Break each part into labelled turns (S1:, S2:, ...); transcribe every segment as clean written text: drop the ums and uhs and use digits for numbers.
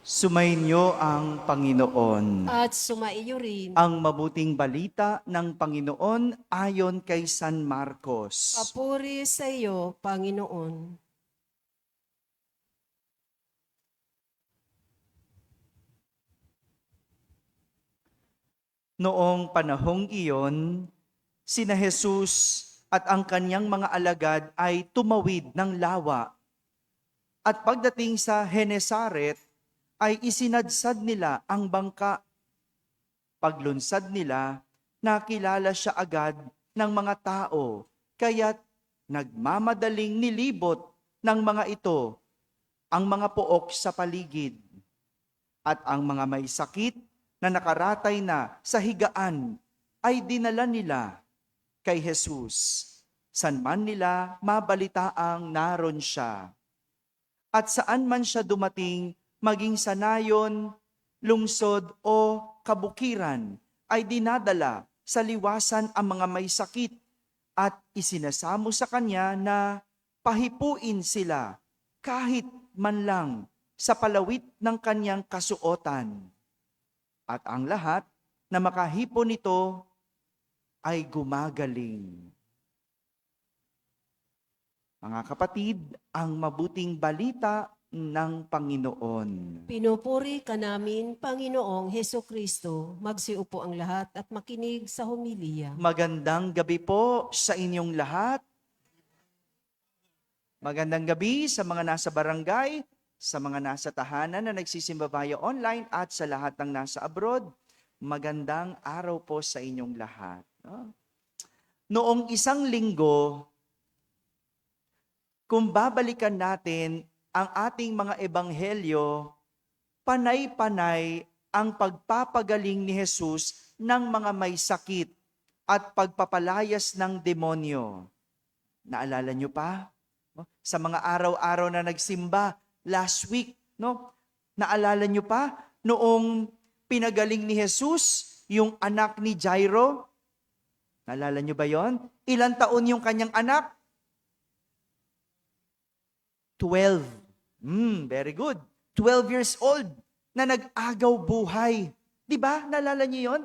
S1: Sumainyo ang Panginoon.
S2: At sumaiyo rin.
S1: Ang mabuting balita ng Panginoon ayon kay San Marcos.
S2: Papuri sa iyo, Panginoon.
S1: Noong panahong iyon, sina Jesus at ang kanyang mga alagad ay tumawid ng lawa. At pagdating sa Genesaret, ay isinadsad nila ang bangka. Paglunsad nila, nakilala siya agad ng mga tao, kaya't nagmamadaling nilibot ng mga ito ang mga pook sa paligid. At ang mga may sakit na nakaratay na sa higaan ay dinala nila kay Jesus. San man nila mabalitaang naron siya. At saan man siya dumating, maging sa nayon, lungsod o kabukiran, ay dinadala sa liwasan ang mga may sakit at isinasamo sa kanya na pahipuin sila kahit man lang sa palawit ng kanyang kasuotan. At ang lahat na makahipo nito ay gumagaling. Mga kapatid, ang mabuting balita ng Panginoon.
S2: Pinupuri ka namin, Panginoong Hesukristo. Magsiupo ang lahat at makinig sa homilya.
S1: Magandang gabi po sa inyong lahat. Magandang gabi sa mga nasa barangay, sa mga nasa tahanan na nagsisimba via online at sa lahat ng nasa abroad. Magandang araw po sa inyong lahat. Noong isang linggo, kung babalikan natin ang ating mga ebanghelyo, panay-panay ang pagpapagaling ni Jesus ng mga may sakit at pagpapalayas ng demonyo. Naalala nyo pa? Sa mga araw-araw na nagsimba, last week, naalala nyo pa? Noong pinagaling ni Jesus, yung anak ni Jairo, naalala nyo ba yon? Ilang taon yung kanyang anak? 12. Very good. 12 years old na nag-agaw buhay. Di ba? Naalala niyo yon?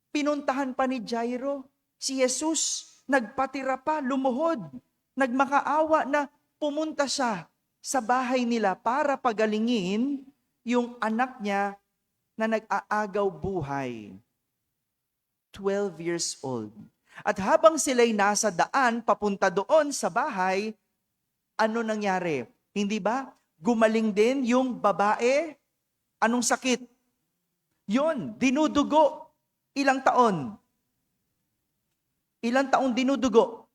S1: Pinuntahan pa ni Jairo si Jesus. Nagpatira pa, lumuhod. Nagmakaawa na pumunta siya sa bahay nila para pagalingin yung anak niya na nag-aagaw buhay. 12 years old. At habang sila'y nasa daan papunta doon sa bahay, ano nangyari? Hindi ba? Gumaling din yung babae. Anong sakit? Yun, dinudugo. Ilang taon? Ilang taon dinudugo?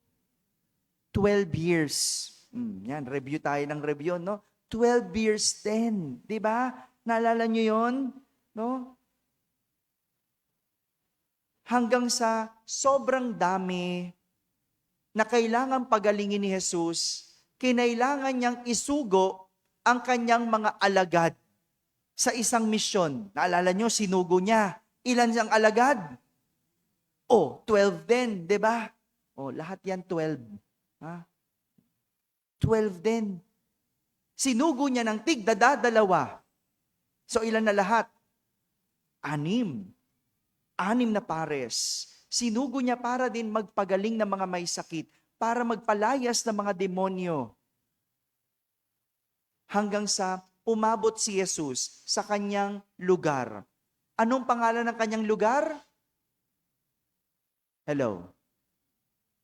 S1: 12 years. Yan, review tayo ng review, no? 12 years din. Di ba? Naalala nyo yun? No? Hanggang sa sobrang dami na kailangan pagalingin ni Jesus, kinailangan niyang isugo ang kanyang mga alagad sa isang misyon. Naalala niyo, sinugo niya. Ilan siyang alagad? 12 din, di ba? Lahat yan 12. 12 din. Sinugo niya ng tigdadalawa. So ilan na lahat? 6. 6 na pares. Sinugo niya para din magpagaling ng mga may sakit, para magpalayas ng mga demonyo. Hanggang sa umabot si Jesus sa kanyang lugar. Anong pangalan ng kanyang lugar? Hello?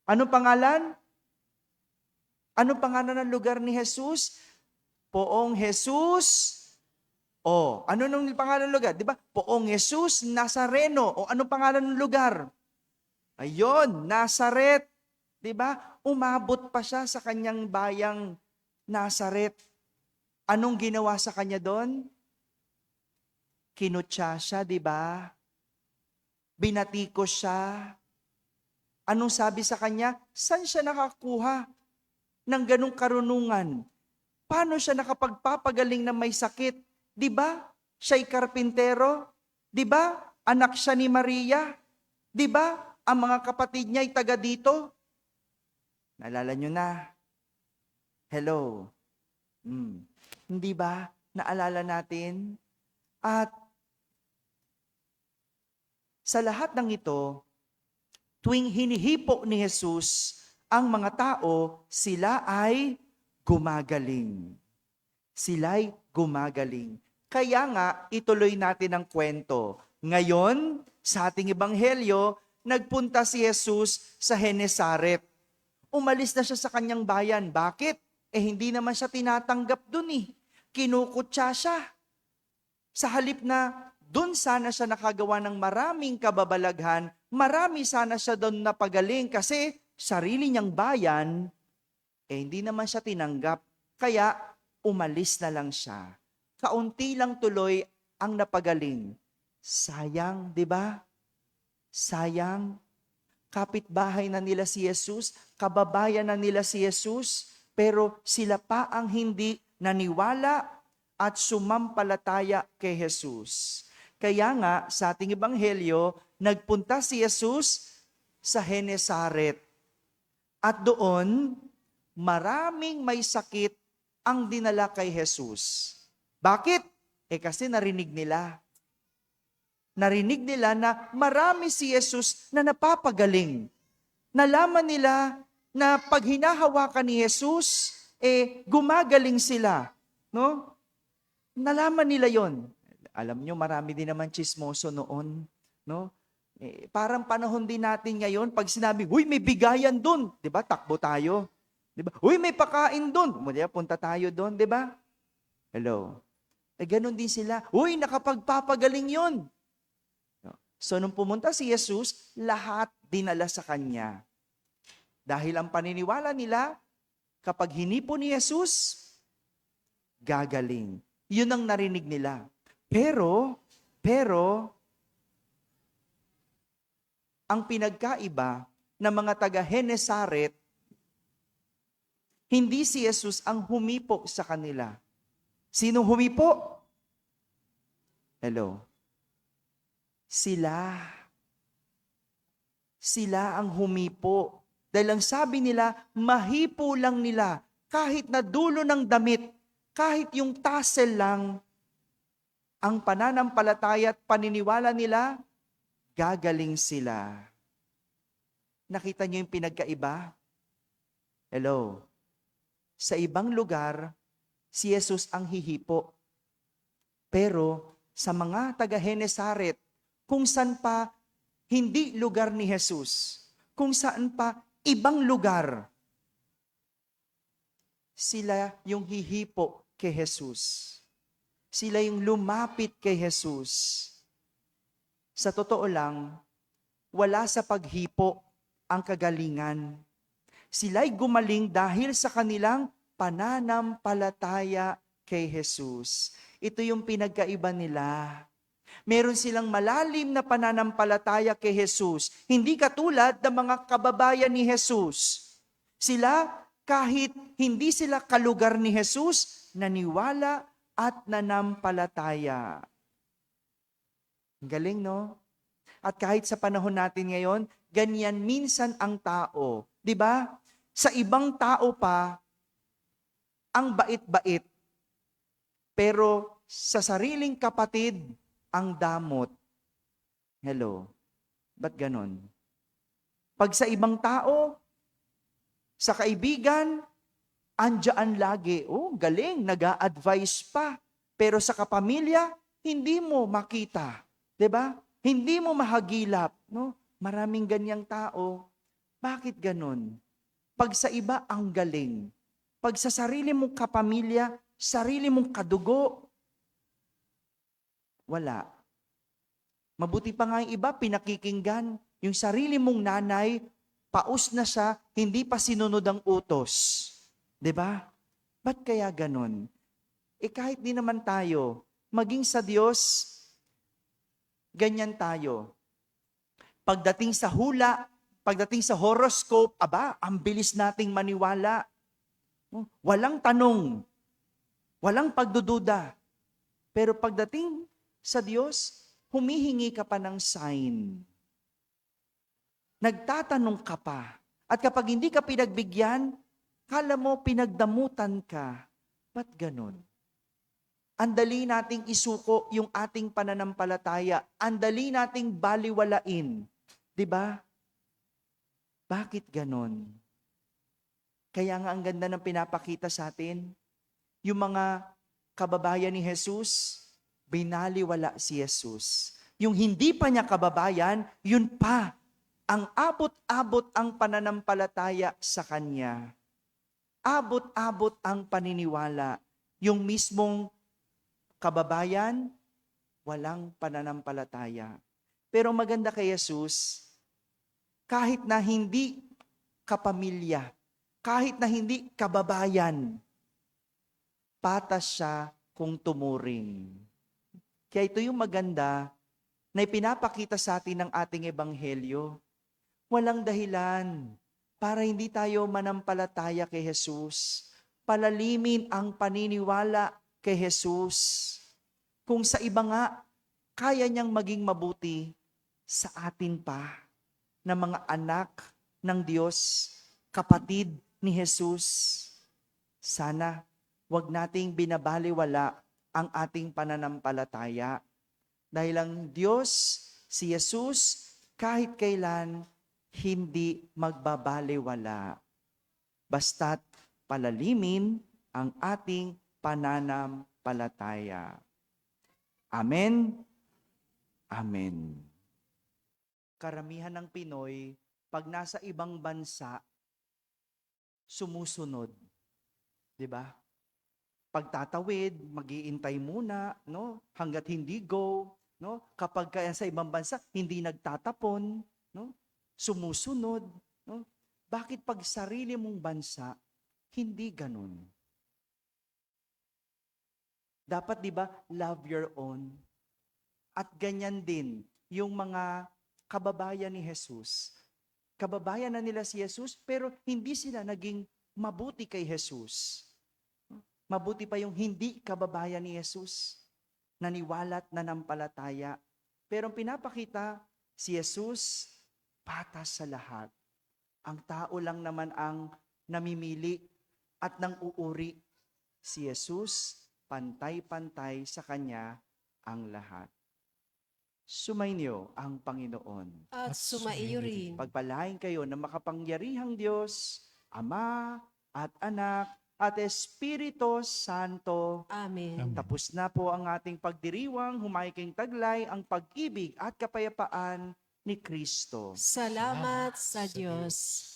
S1: Anong pangalan? Anong pangalan ng lugar ni Jesus? Poong Jesus. Ano nung pangalan ng lugar? Di ba? Poong Jesus Nazareno. Anong pangalan ng lugar? Ayun, Nazaret. Di ba? Umabot pa siya sa kanyang bayang Nazaret. Anong ginawa sa kanya doon? Kinutya siya, di ba? Binatikos siya. Anong sabi sa kanya? Saan siya nakakuha ng ganong karunungan? Paano siya nakapagpapagaling na may sakit? Di ba? Siya'y karpintero? Di ba? Anak siya ni Maria? Di ba? Ang mga kapatid niya ay taga dito? Naalala nyo na? Hello? Hindi ba? Naalala natin? At sa lahat ng ito, tuwing hinihipo ni Jesus ang mga tao, sila ay gumagaling. Sila'y gumagaling. Kaya nga, ituloy natin ang kwento. Ngayon, sa ating ebanghelyo, nagpunta si Jesus sa Genesaret. Umalis na siya sa kanyang bayan. Bakit? Hindi naman siya tinatanggap dun eh. Kinukutya siya. Sa halip na dun sana siya nakagawa ng maraming kababalaghan, marami sana siya doon napagaling kasi sarili niyang bayan, hindi naman siya tinanggap. Kaya umalis na lang siya. Kaunti lang tuloy ang napagaling. Sayang, di ba? Sayang. Kapitbahay na nila si Jesus, kababayan na nila si Jesus, pero sila pa ang hindi naniwala at sumampalataya kay Jesus. Kaya nga, sa ating ebanghelyo, nagpunta si Jesus sa Genesaret. At doon, maraming may sakit ang dinala kay Jesus. Bakit? Kasi narinig nila. Narinig nila na marami si Jesus na napapagaling. Nalaman nila na pag hinahawakan ni Jesus, gumagaling sila. No? Nalaman nila yon. Alam nyo, marami din naman chismoso noon. No? Parang panahon din natin ngayon, pag sinabi, "Uy, may bigayan doon." Diba? Takbo tayo. Diba? "Uy, may pakain doon." Punta tayo doon, diba? Hello. Ganun din sila. "Uy, nakapagpapagaling yon." So, nung pumunta si Jesus, lahat dinala sa kanya. Dahil ang paniniwala nila, kapag hinipo ni Jesus, gagaling. Yun ang narinig nila. Pero, ang pinagkaiba ng mga taga-Genesaret, hindi si Jesus ang humipo sa kanila. Sino humipo? Hello. Sila. Sila ang humipo. Dahil ang sabi nila, mahipo lang nila. Kahit na dulo ng damit, kahit yung tassel lang, ang pananampalataya at paniniwala nila, gagaling sila. Nakita niyo yung pinagkaiba? Hello. Sa ibang lugar, si Jesus ang hihipo. Pero sa mga taga-Genesaret, kung saan pa hindi lugar ni Jesus, kung saan pa ibang lugar, sila yung hihipo kay Jesus. Sila yung lumapit kay Jesus. Sa totoo lang, wala sa paghipo ang kagalingan. Sila'y gumaling dahil sa kanilang pananampalataya kay Jesus. Ito yung pinagkaiba nila. Meron silang malalim na pananampalataya kay Jesus. Hindi katulad ng mga kababayan ni Jesus. Sila, kahit hindi sila kalugar ni Jesus, naniwala at nanampalataya. Ang galing, no? At kahit sa panahon natin ngayon, ganyan minsan ang tao. 'Di ba? Sa ibang tao pa, ang bait-bait. Pero sa sariling kapatid, ang damot. Hello. Ba't ganon? Pag sa ibang tao, sa kaibigan, andyan lagi. Oh, galing, nag-a-advise pa. Pero sa kapamilya, hindi mo makita. 'Di ba? Hindi mo mahagilap. No? Maraming ganyang tao. Bakit ganon? Pag sa iba, ang galing. Pag sa sarili mong kapamilya, sarili mong kadugo, wala. Mabuti pa nga yung iba, pinakikinggan. Yung sarili mong nanay, paus na siya, hindi pa sinunod ang utos. 'Di ba? Ba't kaya ganon? Kahit di naman tayo, maging sa Diyos, ganyan tayo. Pagdating sa hula, pagdating sa horoscope, ang bilis nating maniwala. Walang tanong, walang pagdududa. Pero pagdating sa Diyos, humihingi ka pa ng sign. Nagtatanong ka pa. At kapag hindi ka pinagbigyan, kala mo pinagdamutan ka. Ba't ganon? Andali nating isuko yung ating pananampalataya. Andali nating baliwalain. 'Di ba? Bakit ganon? Kaya nga ang ganda ng pinapakita sa atin, yung mga kababayan ni Jesus, binaliwala si Jesus. Yung hindi pa niya kababayan, yun pa ang abot-abot ang pananampalataya sa kanya. Abot-abot ang paniniwala. Yung mismong kababayan, walang pananampalataya. Pero maganda kay Jesus, kahit na hindi kapamilya, kahit na hindi kababayan, patas siya kung tumuring. Kaya ito yung maganda na ipinapakita sa atin ng ating ebanghelyo. Walang dahilan para hindi tayo manampalataya kay Jesus. Palalimin ang paniniwala kay Jesus. Kung sa iba nga, kaya niyang maging mabuti, sa atin pa na mga anak ng Diyos, kapatid ni Jesus. Sana wag nating binabaliwala ang ating pananampalataya. Dahil ang Diyos, si Jesus, kahit kailan, hindi magbabaliwala. Basta't palalimin ang ating pananampalataya. Amen? Amen. Karamihan ng Pinoy, pag nasa ibang bansa, sumusunod. 'Di ba? Pagtatawid, mag-iintay muna, no? Hangga't hindi go, no? Kapag kaya sa ibang bansa, hindi nagtatapon, no? Sumusunod, no? Bakit pag sarili mong bansa, hindi ganun? Dapat 'di ba, love your own. At ganyan din yung mga kababayan ni Jesus. Kababayan na nila si Jesus, pero hindi sila naging mabuti kay Jesus. Mabuti pa yung hindi kababayan ni Jesus, naniwala at nanampalataya. Pero ang pinapakita, si Jesus, patas sa lahat. Ang tao lang naman ang namimili at nang uuri. Si Jesus, pantay-pantay sa kanya ang lahat. Sumainyo ang Panginoon.
S2: At sumaiyo rin.
S1: Pagpalain kayo ng makapangyarihang Diyos, Ama at Anak at Espiritu Santo.
S2: Amen.
S1: Tapos na po ang ating pagdiriwang, humaiking taglay ang pag-ibig at kapayapaan ni Kristo.
S2: Salamat sa Diyos.